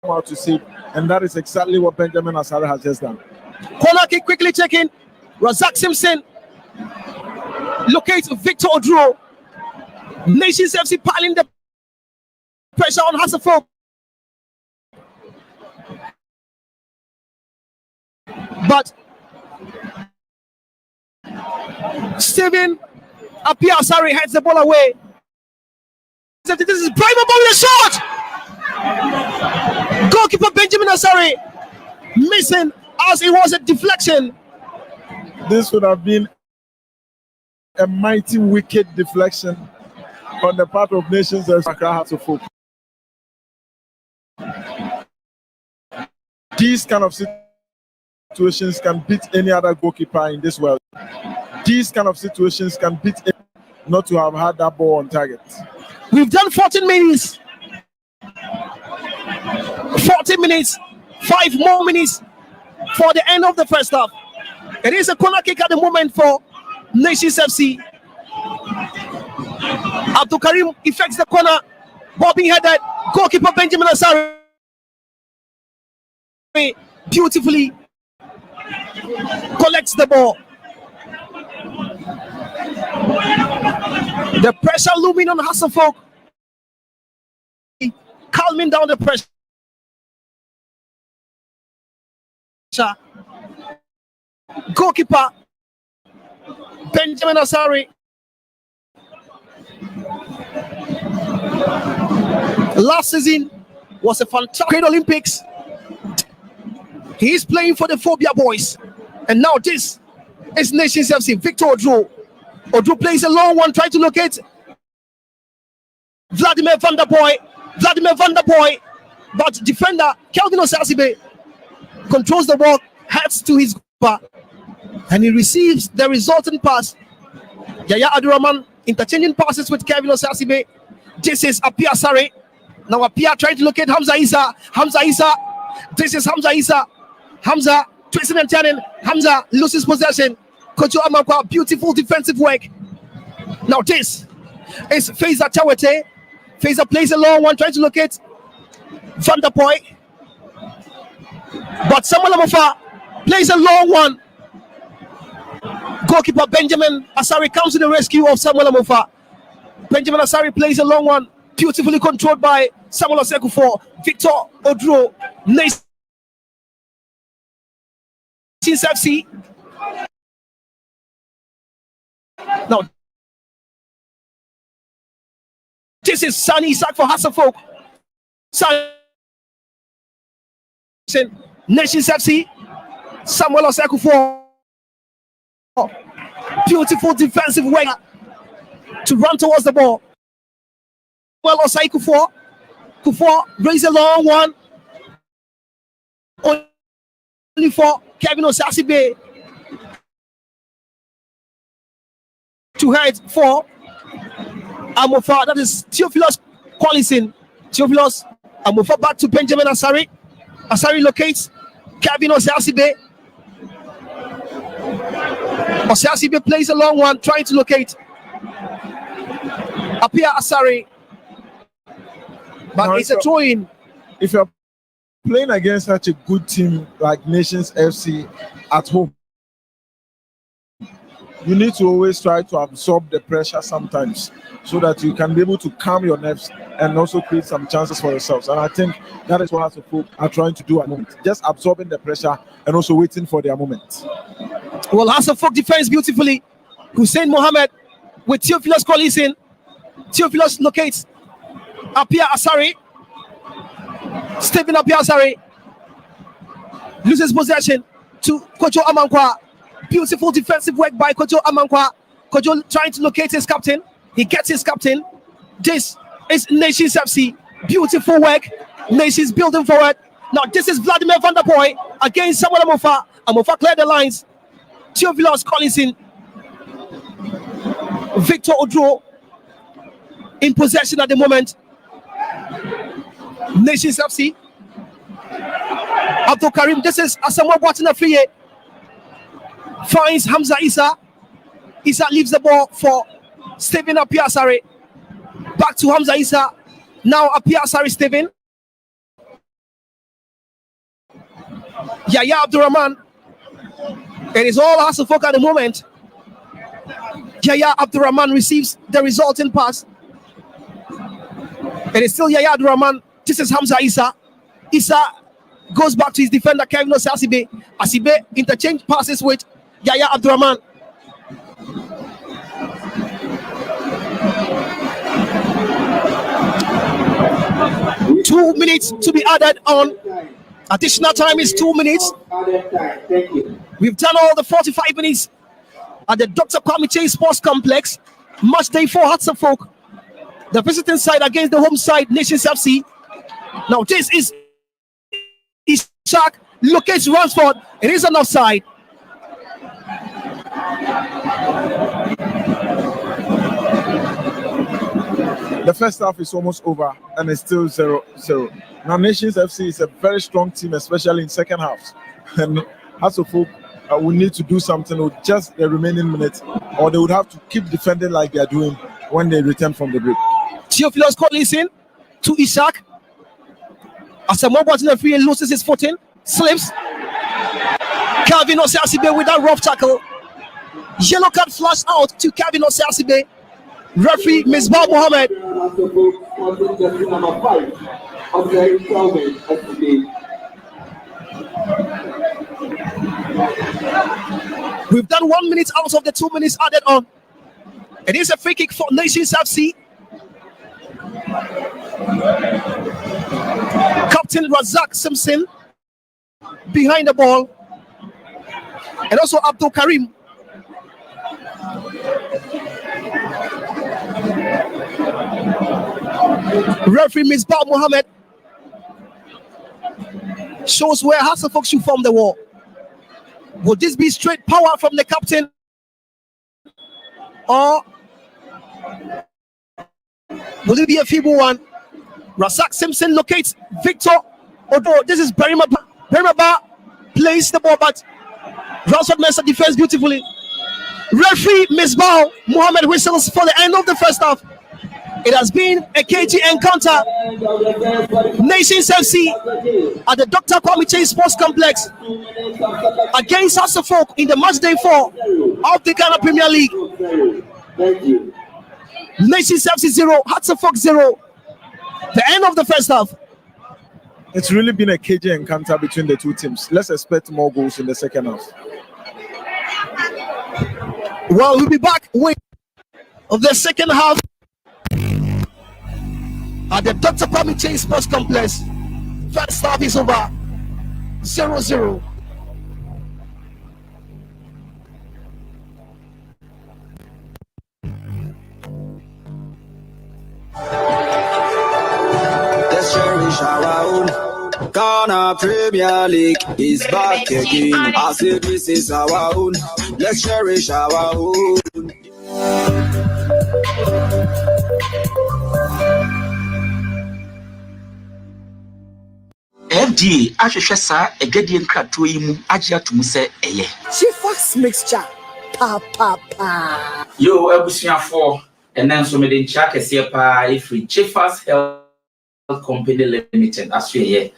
out to save. And that is exactly what Benjamin Asare has just done. Corner kick quickly taken. Razak Simpson locates Victor Oduro. Nations FC piling the pressure on House of Folk. But Steven Apiasare heads the ball away. This is Brahima Ball with a shot. Goalkeeper Benjamin Asare missing as it was a deflection. This would have been a mighty wicked deflection on the part of Nations FC. House of Folk. These kind of situations can beat any other goalkeeper in this world. These kind of situations can beat not to have had that ball on target. We've done 14 minutes. 14 minutes. 5 more minutes for the end of the first half. It is a corner kick at the moment for Nations FC. Abdul Karim effects the corner. Ball being headed. Goalkeeper Benjamin Asare beautifully collects the ball. The pressure looming on House of Folk, calming down the pressure. Goalkeeper Benjamin Asare. Last season was a fantastic Great Olympics. He is playing for the Phobia Boys. And now this is Nations FC. Victor Oduro. Oduro plays a long one, trying to locate Vladimir van der Boy. But defender Kelvin Osasibe controls the ball, heads to his goalkeeper, and he receives the resultant pass. Yaya Abdurrahman interchanging passes with Kelvin Osasibe. This is Apia Asare. Now Apia trying to locate Hamza Isa. This is Hamza Isa. Hamza twisting and turning. Hamza loses possession. Kojo Amankwa, beautiful defensive work. Now this is Faiza Chawete. Faiza plays a long one, trying to locate Van der Boy. But Samuel Amofa plays a long one. Goalkeeper Benjamin Asare comes to the rescue of Samuel Amofa. Benjamin Asare plays a long one, beautifully controlled by Samuel Osekufor. Victor Oduro. Nations FC. Now, this is Sani Isaac for House of Folk. Nations FC. Samuel Osekufor. Beautiful defensive way to run towards the ball. Well, Osei Kufor raise a long one. Only for Kevin Osasibe to head for Amofa. That is Theophilus Collison. Theophilus, and move back to Benjamin Asari. Asari locates Kevin Osiasibe. Osiasibe plays a long one, trying to locate Apia Asari. But No, it's a throw in. If you're playing against such a good team like Nations FC at home, you need to always try to absorb the pressure sometimes so that you can be able to calm your nerves and also create some chances for yourselves. And I think that is what Hasselhoff are trying to do at the moment. Just absorbing the pressure and also waiting for their moment. Well, Hasselhoff defends beautifully. Hussein Mohammed with Theophilus Collins in. Theophilus locates Apia Asari. Stephen Apia Asari loses possession to Kojo Amankwa. Beautiful defensive work by Kojo Amankwa. Kojo trying to locate his captain. He gets his captain. This is Nations FC. Beautiful work. Nations building forward. Now this is Vladimir van der Poel against Samuel Amofa. Amofa cleared the lines. Theophilus Collins in. Victor Odro in possession at the moment. Nations FC. Abdul Karim. This is Asamoah Boateng-Afriyie. Finds Hamza Issa. Issa leaves the ball for Stephen Apia Asari. Back to Hamza Issa. Now Apia Asari Stephen. Yaya Abdurrahman. It is all Hasselhoff at the moment. Yaya Abdurrahman receives the resulting pass. It is still Yaya Abdurrahman. This is Hamza Issa. Issa goes back to his defender Kevin Osiasibe. Asibe interchange passes with Yaya Abdurrahman. Two minutes to be added on. Additional time is 2 minutes. We've done all the 45 minutes at the Dr. Kwame Chase Sports Complex. Match day 4 Hasselhoff. The visiting side against the home side, Nations FC. Now this is Ishak. Locates Ransford. It is an offside. The first half is almost over and it's still 0-0. Now Nations FC is a very strong team, especially in second halves. And Hasselhoff will need to do something with just the remaining minutes, or they would have to keep defending like they are doing when they return from the break. Theophilus Collins in to Ishak. Asamoah Boateng-Afriyie loses his footing, slips. Kevin Osiasibe with that rough tackle. Yellow card flash out to Kevin Osiasibe. Referee Misbah Mohammed. We've done 1 minute out of the 2 minutes added on. It is a free kick for Nations FC. Captain Razak Simpson behind the ball. And also Abdul Karim. Referee Misbah Mohammed shows where Hasselhoff should form the wall. Would this be straight power from the captain? Or would it be a feeble one? Razak Simpson locates Victor Odro. This is Berimaba. Berimaba plays the ball, but Ransford Mensah defends beautifully. Referee Misbah Mohammed whistles for the end of the first half. It has been a cagey encounter. Nations FC at the Dr. Kwame Chase Sports Complex against Hasselhoff in the match day 4 of the Ghana Premier League. Nations FC 0, Hasselhoff 0. The end of the first half. It's really been a cagey encounter between the two teams. Let's expect more goals in the second half. Well, we'll be back with the second half at the Dr. Kwame Chase Sports Complex. First half is over. 0-0. Let's cherish our own. Ghana Premier League is back again. I say this is our own. Let's cherish our own. die ahwehwe saa adwadie nkrato yi mu agye atum se eye Chifax mixture pa yo abusuafo enen so me de ncha kese pa ifri Chifax Health Company Limited asye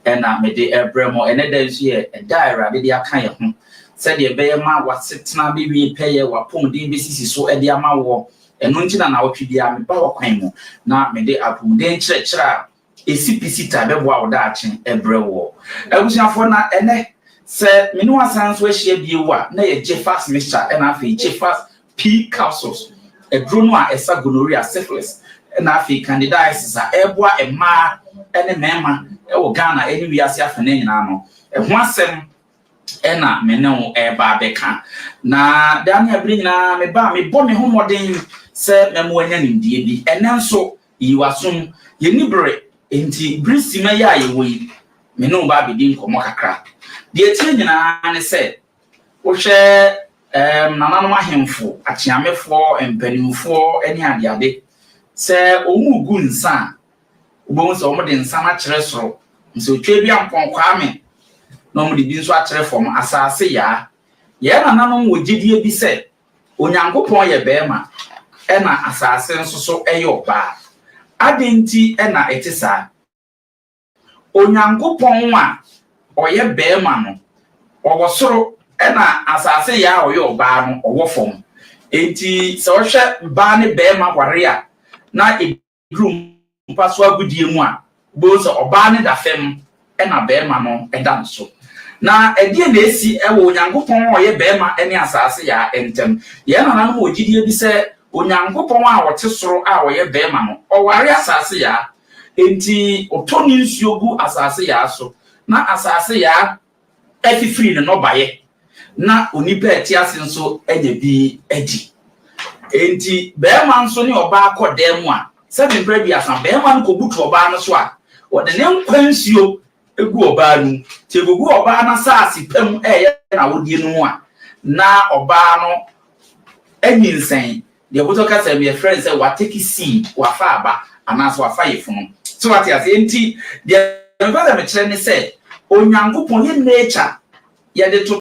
ena me de ebremo ene da nso ye daira de aka ye ho se de be ma wasetena be wi peye wapom de be sisi so e de ama wo eno ntina na wotwe bia me ba wakwan mu na me de apom de nkyerɛkyerɛ esipisi ta be bo awda achen ebrewo abusuafo na ene se me no asan so ahia biewu a na ye Chifax mixture ena afi Chifax P capsules edro no a esa gonorrhea syphilis ena afi candidiasis a eboa ema ene mema e wo Ghana eni wiase afene nyina no ho asem ena me ne wo eba beka na Daniel bri nyina me ba me bo me ho moden se memo anya nimdie bi ene nso yiwasom yenibre enti brisi ma ya yewi me no ba bedi nkomo kakra de etie nyina ne se wo hwe nananom ahemfo achiamefo empanimfo eni adeade se omu gu nsa obo nso omo de nsa na kire soro nso twa bi amponkwa me no mo de bi nso akire fom asase ya ye nananom wo gidie bi se onyankopon ye beema ena asase nso so eyo ba adenti ena etisa onyankopon a oye beema no owo soro ena asase ya oyo ba no owo fom enti se wo hwe ba ne beema ware a na edrum paso agudie mu a bo so oba ne da fem ena beema no eda nso na edie na esi ewo onyankopon oye beema ene asase ya entem ye na na mo gidie bi se onyankopon a wote soro a oye beema no oware asase ya enti otoni nsuogu asase ya so na asase ya efifiri ne no baye na onipa etiase nso enye bi agi enti beema nso ne oba akodem a seven previous na beema no kobutu oba no so a wode ne nkwansuo egu oba nu ti egugu oba na saasi pam eye na wodie no a na oba no enyinsen de boto ka se me friend say wa take seed wa fa aba anaso wa fa yefunu so what ya say enti de me kire ne say onyankopon ye nature ya de